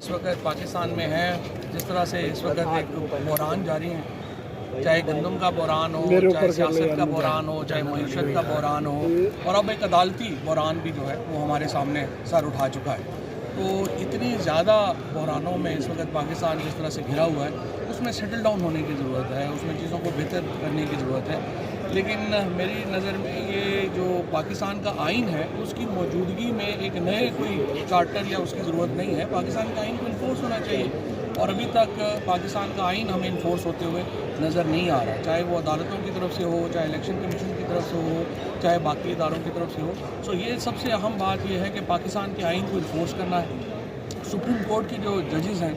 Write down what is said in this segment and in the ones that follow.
اس وقت پاکستان میں ہے جس طرح سے اس وقت ایک بحران جاری ہیں، چاہے گندم کا بحران ہو، چاہے سیاست کا بحران ہو، چاہے معیشت کا بحران ہو، اور اب ایک عدالتی بحران بھی جو ہے وہ ہمارے سامنے سر اٹھا چکا ہے۔ تو اتنی زیادہ بحرانوں میں اس وقت پاکستان جس طرح سے گھرا ہوا ہے، اس میں سیٹل ڈاؤن ہونے کی ضرورت ہے، اس میں چیزوں کو بہتر کرنے کی ضرورت ہے۔ لیکن میری نظر میں یہ جو پاکستان کا آئین ہے اس کی موجودگی میں ایک نئے کوئی چارٹر یا اس کی ضرورت نہیں ہے۔ پاکستان کا آئین کو انفورس ہونا چاہیے، اور ابھی تک پاکستان کا آئین ہمیں انفورس ہوتے ہوئے نظر نہیں آ رہا، چاہے وہ عدالتوں کی طرف سے ہو، چاہے الیکشن کمیشن کی طرف سے ہو، چاہے باقی اداروں کی طرف سے ہو۔ سو یہ سب سے اہم بات یہ ہے کہ پاکستان کے آئین کو انفورس کرنا ہے۔ سپریم کورٹ کی جو ججز ہیں،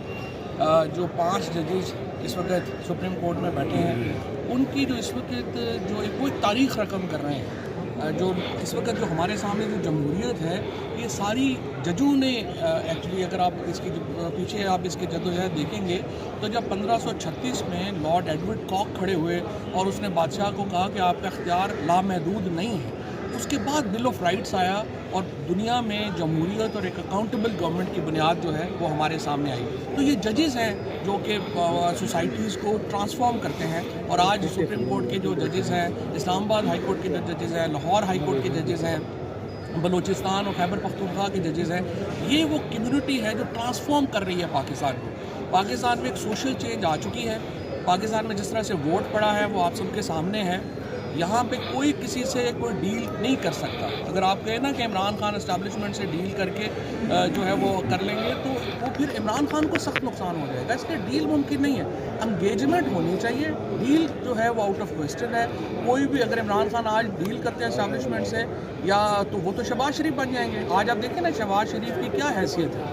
جو 5 ججز اس وقت سپریم کورٹ میں بیٹھے ہیں، ان کی جو اس وقت جو کوئی تاریخ رقم کر رہے ہیں، جو اس وقت جو ہمارے سامنے جو جمہوریت ہے، یہ ساری ججوں نے ایکچولی اگر آپ اس کی پیچھے آپ اس کے جدوجہد دیکھیں گے تو جب 1536 میں لارڈ ایڈورڈ کاک کھڑے ہوئے اور اس نے بادشاہ کو کہا کہ آپ کا اختیار لامحدود نہیں ہے، اس کے بعد بل آف رائٹس آیا اور دنیا میں جمہوریت اور ایک اکاؤنٹیبل گورنمنٹ کی بنیاد جو ہے وہ ہمارے سامنے آئی۔ تو یہ ججز ہیں جو کہ سوسائٹیز کو ٹرانسفارم کرتے ہیں، اور آج سپریم کورٹ کے جو ججز ہیں، اسلام آباد ہائی کورٹ کے جو ججز ہیں، لاہور ہائی کورٹ کے ججز ہیں، بلوچستان اور خیبر پختونخوا کے ججز ہیں، یہ وہ کمیونٹی ہے جو ٹرانسفارم کر رہی ہے پاکستان کو۔ پاکستان میں ایک سوشل چینج آ چکی ہے۔ پاکستان میں جس طرح سے ووٹ پڑا ہے وہ آپ سب کے سامنے ہے۔ یہاں پہ کوئی کسی سے کوئی ڈیل نہیں کر سکتا۔ اگر آپ کہیں نا کہ عمران خان اسٹیبلشمنٹ سے ڈیل کر کے جو ہے وہ کر لیں گے تو وہ پھر عمران خان کو سخت نقصان ہو جائے گا، اس لیے ڈیل ممکن نہیں ہے۔ انگیجمنٹ ہونی چاہیے، ڈیل جو ہے وہ آؤٹ آف کوسچن ہے۔ کوئی بھی اگر عمران خان آج ڈیل کرتے ہیں اسٹیبلشمنٹ سے یا تو وہ تو شہباز شریف بن جائیں گے۔ آج آپ دیکھیں نا شہباز شریف کی کیا حیثیت ہے،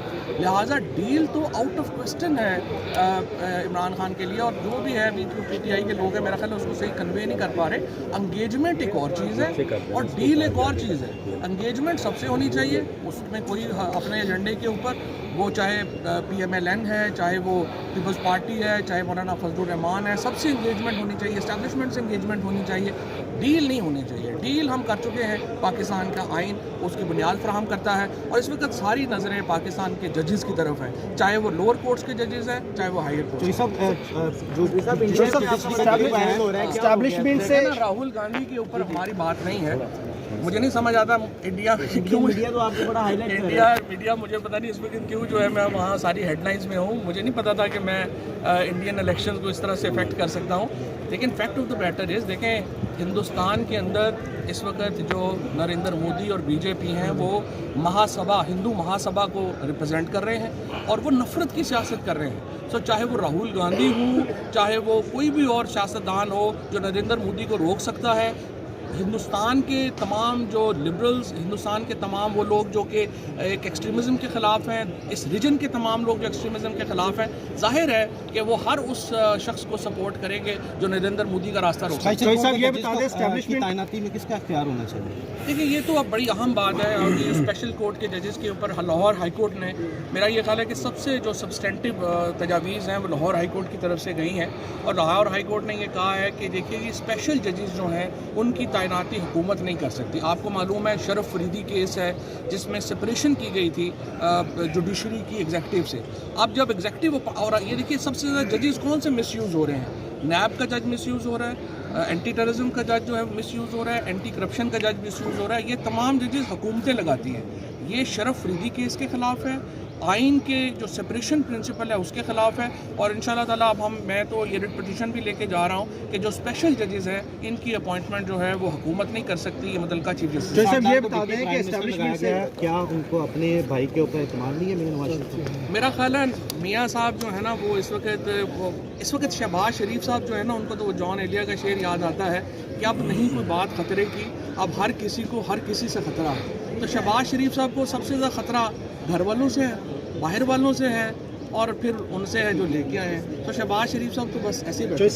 لہٰذا ڈیل تو آؤٹ آف کوسچن ہے عمران خان کے لیے۔ اور جو بھی ہے پی ٹی آئی کے لوگ ہیں، میرا خیال ہے اس کو صحیح کنوے نہیں کر پا رہے۔ انگیجمنٹ ایک اور چیز ہے اور ڈیل ایک اور چیز ہے۔ انگیجمنٹ سب سے ہونی چاہیے، اس میں کوئی اپنے ایجنڈے کے اوپر، وہ چاہے پی ایم ایل این ہے، چاہے وہ پیپلز پارٹی ہے، چاہے مولانا فضل الرحمان ہے، سب سے انگیجمنٹ ہونی چاہیے، اسٹیبلشمنٹ سے انگیجمنٹ ہونی چاہیے، ڈیل نہیں ہونی چاہیے۔ ڈیل ہم کر چکے ہیں، پاکستان کا آئین اس کی بنیاد فراہم کرتا ہے، اور اس وقت ساری نظریں پاکستان کے ججز کی طرف ہیں، چاہے وہ لوور کورٹس کے ججز ہیں، چاہے وہ ہائر کورٹس۔ اسٹیبلشمنٹ سے راہل گاندھی کے اوپر ہماری بات نہیں ہے۔ مجھے نہیں سمجھ آتا انڈیا میڈیا مجھے پتہ نہیں اس وقت کیوں جو ہے میں وہاں ساری ہیڈ لائنز میں ہوں۔ مجھے نہیں پتا تھا کہ میں انڈین الیکشنز کو اس طرح سے افیکٹ کر سکتا ہوں۔ لیکن fact of the matter is, دیکھیں ہندوستان کے اندر اس وقت جو نریندر مودی اور بی جے پی ہیں وہ ہندو مہا سبھا کو ریپرزینٹ کر رہے ہیں، اور وہ نفرت کی سیاست کر رہے ہیں۔ سو چاہے وہ راہل گاندھی ہوں، چاہے وہ کوئی بھی اور سیاستدان ہو جو نریندر مودی کو روک سکتا ہے، ہندوستان کے تمام جو لبرلز، ہندوستان کے تمام وہ لوگ جو کہ ایک ایکسٹریمزم کے خلاف ہیں، اس ریجن کے تمام لوگ جو ایکسٹریمزم کے خلاف ہیں، ظاہر ہے کہ وہ ہر اس شخص کو سپورٹ کریں گے جو نریندر مودی کا راستہ روک سکتا ہے۔ یہ بتا دیں اسٹیبلشمنٹ تعیناتی میں کس کا اختیار ہونا چاہیے؟ دیکھیں یہ تو اب بڑی اہم بات ہے، اور یہ اسپیشل کورٹ کے ججز کے اوپر لاہور ہائی کورٹ نے، میرا یہ خیال ہے کہ سب سے جو سبسٹینٹیو تجاویز ہیں وہ لاہور ہائی کورٹ کی طرف سے گئی ہیں، اور لاہور ہائی کورٹ نے یہ کہا ہے کہ دیکھیے یہ اسپیشل ججز جو ہیں ان کی تعیناتی حکومت نہیں کر سکتی۔ آپ کو معلوم ہے شرف فریدی کیس ہے جس میں سپریشن کی گئی تھی جوڈیشری کی ایگزیکٹو سے۔ اب جب ایگزیکٹو، اور یہ دیکھیے سب سے زیادہ ججز کون سے مس یوز ہو رہے ہیں، نیب کا جج مس یوز ہو رہا ہے، اینٹی ٹیررزم کا جج جو ہے مس یوز ہو رہا ہے، اینٹی کرپشن کا جج مس یوز ہو رہا ہے۔ یہ تمام ججز حکومتیں لگاتی ہیں۔ یہ شرف فریدی کیس کے خلاف ہے، آئین کے جو سپریشن پرنسپل ہے اس کے خلاف ہے، اور انشاءاللہ تعالیٰ اب میں تو یہ ریٹ پٹیشن بھی لے کے جا رہا ہوں کہ جو اسپیشل ججز ہیں ان کی اپوائنٹمنٹ جو ہے وہ حکومت نہیں کر سکتی، یہ متعلقہ چیف جسٹس۔ یہ بتا دیں کہ اسٹیبلشمنٹ سے کیا ان کو اپنے بھائی کے اوپر اعتماد نہیں ہے نواز شریف؟ میرا خیال ہے میاں صاحب جو ہے نا وہ اس وقت شہباز شریف صاحب جو ہے نا ان کو تو وہ جان ایلیا کا شعر یاد آتا ہے کہ اب نہیں کوئی بات خطرے کی، اب ہر کسی کو ہر کسی سے خطرہ ہے۔ تو شہباز شریف صاحب کو سب سے زیادہ خطرہ گھر والوں سے ہے، باہر والوں سے ہے، اور پھر ان سے ہے جو لے کے آئے ہیں۔ تو شہباز شریف صاحب تو بس ایسے ہی بیٹھے۔